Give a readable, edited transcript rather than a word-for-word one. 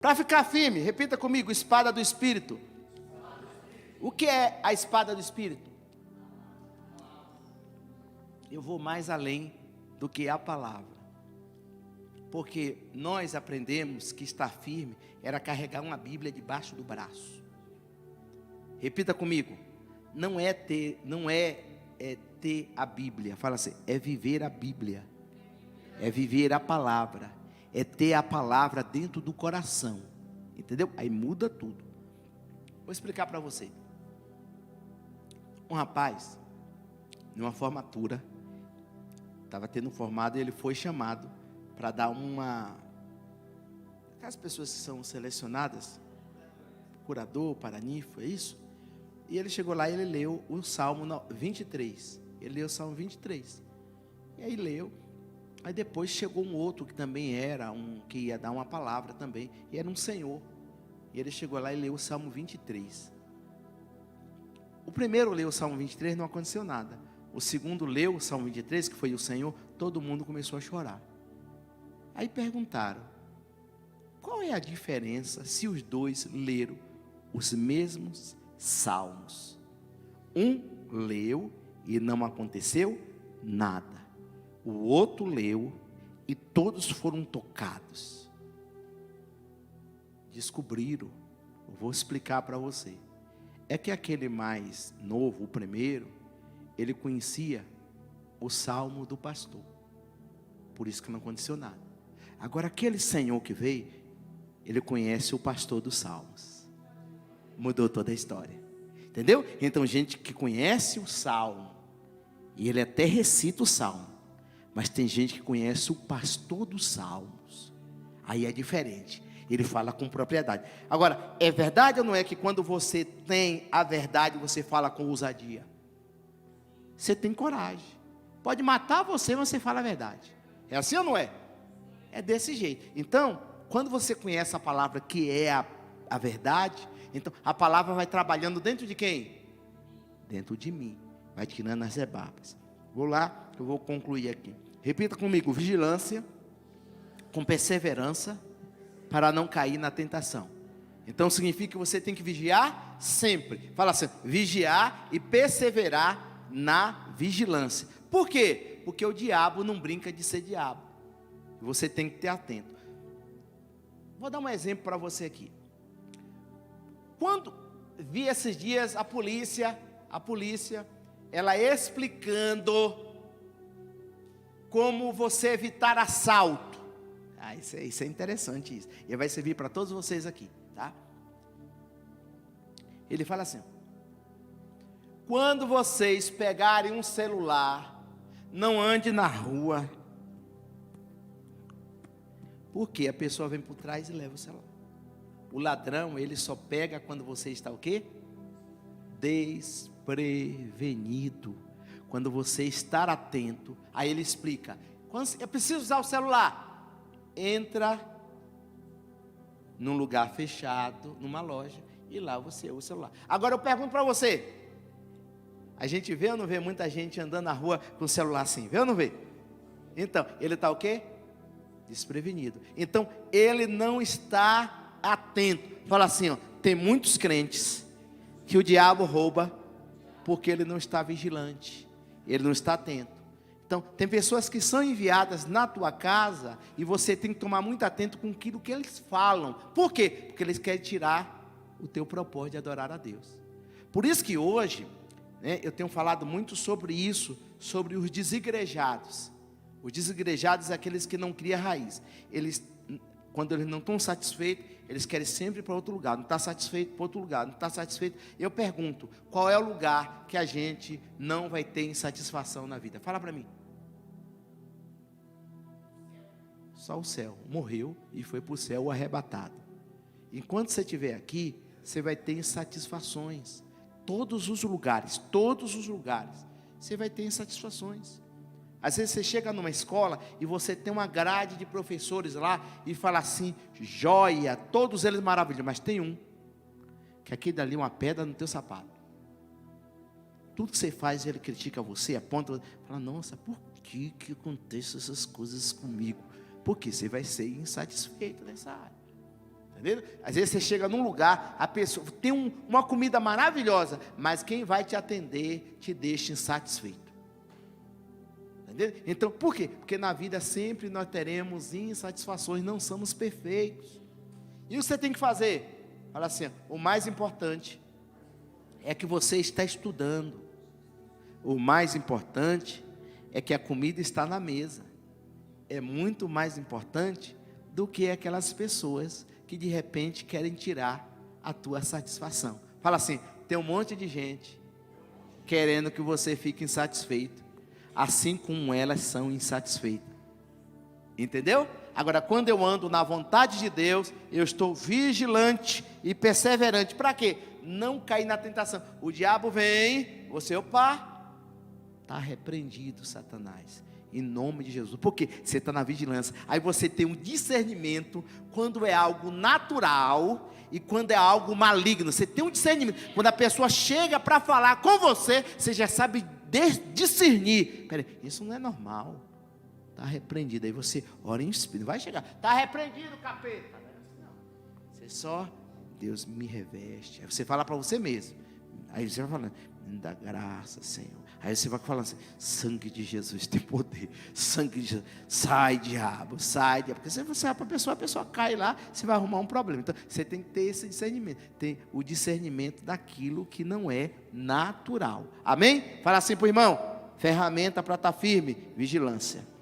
Para ficar firme, repita comigo: espada do Espírito. O que é a espada do Espírito? Eu vou mais além do que a palavra, porque nós aprendemos que estar firme era carregar uma Bíblia debaixo do braço. Repita comigo: não é ter a Bíblia, fala assim, é viver a Bíblia, é viver a palavra, é ter a palavra dentro do coração, entendeu? Aí muda tudo. Vou explicar para você. Um rapaz, numa formatura, estava tendo um formado e ele foi chamado para dar aquelas pessoas que são selecionadas, curador, paraninfo, é isso? E ele chegou lá e ele leu o Salmo 23. Ele leu o Salmo 23. E aí leu. Aí depois chegou um outro que também era que ia dar uma palavra também. E era um senhor. E ele chegou lá e leu o Salmo 23. O primeiro leu o Salmo 23, não aconteceu nada. O segundo leu o Salmo 23, que foi o Senhor, todo mundo começou a chorar. Aí perguntaram: qual é a diferença se os dois leram os mesmos salmos? Um leu e não aconteceu nada. O outro leu e todos foram tocados. Descobriram, eu vou explicar para você. É que aquele mais novo, o primeiro, ele conhecia o salmo do pastor. Por isso que não aconteceu nada. Agora aquele senhor que veio, ele conhece o pastor dos salmos. Mudou toda a história. Entendeu? Então gente que conhece o salmo, e ele até recita o salmo, mas tem gente que conhece o pastor dos salmos. Aí é diferente. Ele fala com propriedade. Agora, é verdade ou não é que quando você tem a verdade, você fala com ousadia? Você tem coragem. Pode matar você, mas você fala a verdade. É assim ou não é? É desse jeito. Então, quando você conhece a palavra que é a verdade, então a palavra vai trabalhando dentro de quem? Dentro de mim. Vai tirando as rebarbas. Vou lá, eu vou concluir aqui. Repita comigo: vigilância com perseverança para não cair na tentação. Então significa que você tem que vigiar sempre. Fala assim: vigiar e perseverar na vigilância. Por quê? Porque o diabo não brinca de ser diabo. Você tem que ter atento. Vou dar um exemplo para você aqui. Quando vi esses dias a polícia, ela explicando como você evitar assalto. Isso é interessante isso. E vai servir para todos vocês aqui, tá? Ele fala assim: quando vocês pegarem um celular, não ande na rua, porque a pessoa vem por trás e leva o celular. O ladrão, ele só pega quando você está o quê? Desprevenido. Quando você estar atento. Aí ele explica: quando eu preciso usar o celular, entra num lugar fechado, numa loja, e lá você usa o celular. Agora eu pergunto para você: a gente vê ou não vê muita gente andando na rua com o celular assim? Vê ou não vê? Então, ele está o quê? Desprevenido. Então, ele não está atento. Fala assim, ó, tem muitos crentes que o diabo rouba porque ele não está vigilante, ele não está atento. Então, tem pessoas que são enviadas na tua casa e você tem que tomar muito atento com aquilo que eles falam. Por quê? Porque eles querem tirar o teu propósito de adorar a Deus. Por isso que hoje, né, eu tenho falado muito sobre isso, sobre os desigrejados. Os desigrejados são aqueles que não criam raiz. Eles, quando eles não estão satisfeitos, eles querem sempre para outro lugar. Não está satisfeito para outro lugar, não está satisfeito. Eu pergunto: qual é o lugar que a gente não vai ter insatisfação na vida? Fala para mim. Só o céu. Morreu e foi para o céu arrebatado. Enquanto você estiver aqui, você vai ter insatisfações. Todos os lugares, você vai ter insatisfações. Às vezes você chega numa escola e você tem uma grade de professores lá e fala assim: joia, todos eles maravilhosos, mas tem um que aqui dali é uma pedra no teu sapato. Tudo que você faz, ele critica você, aponta, fala: nossa, por que acontecem essas coisas comigo? Porque você vai ser insatisfeito nessa área, Entendeu? Às vezes você chega num lugar, a pessoa tem uma comida maravilhosa, mas quem vai te atender te deixa insatisfeito. Entendeu? Então, por quê? Porque na vida sempre nós teremos insatisfações, não somos perfeitos. E o que você tem que fazer? Fala assim, o mais importante é que você está estudando. O mais importante é que a comida está na mesa. É muito mais importante do que aquelas pessoas que de repente querem tirar a tua satisfação. Fala assim, tem um monte de gente querendo que você fique insatisfeito, assim como elas são insatisfeitas. Entendeu? Agora, quando eu ando na vontade de Deus, eu estou vigilante e perseverante. Para quê? Não cair na tentação. O diabo vem, você, opa, está repreendido, Satanás. Em nome de Jesus. Por quê? Você está na vigilância. Aí você tem um discernimento quando é algo natural e quando é algo maligno. Você tem um discernimento. Quando a pessoa chega para falar com você, você já sabe discernir. Peraí, isso não é normal. Está repreendido. Aí você ora em espírito. Vai chegar. Está repreendido, capeta. Não. Você só, Deus me reveste. Aí você fala para você mesmo. Aí você vai falando, me dá graça, Senhor. Aí você vai falando assim, sangue de Jesus tem poder. Sangue de Jesus. Sai, diabo, sai, diabo. Porque se você vai para a pessoa cai lá, você vai arrumar um problema. Então, você tem que ter esse discernimento. Tem o discernimento daquilo que não é natural. Amém? Fala assim para o irmão, ferramenta para estar firme, vigilância.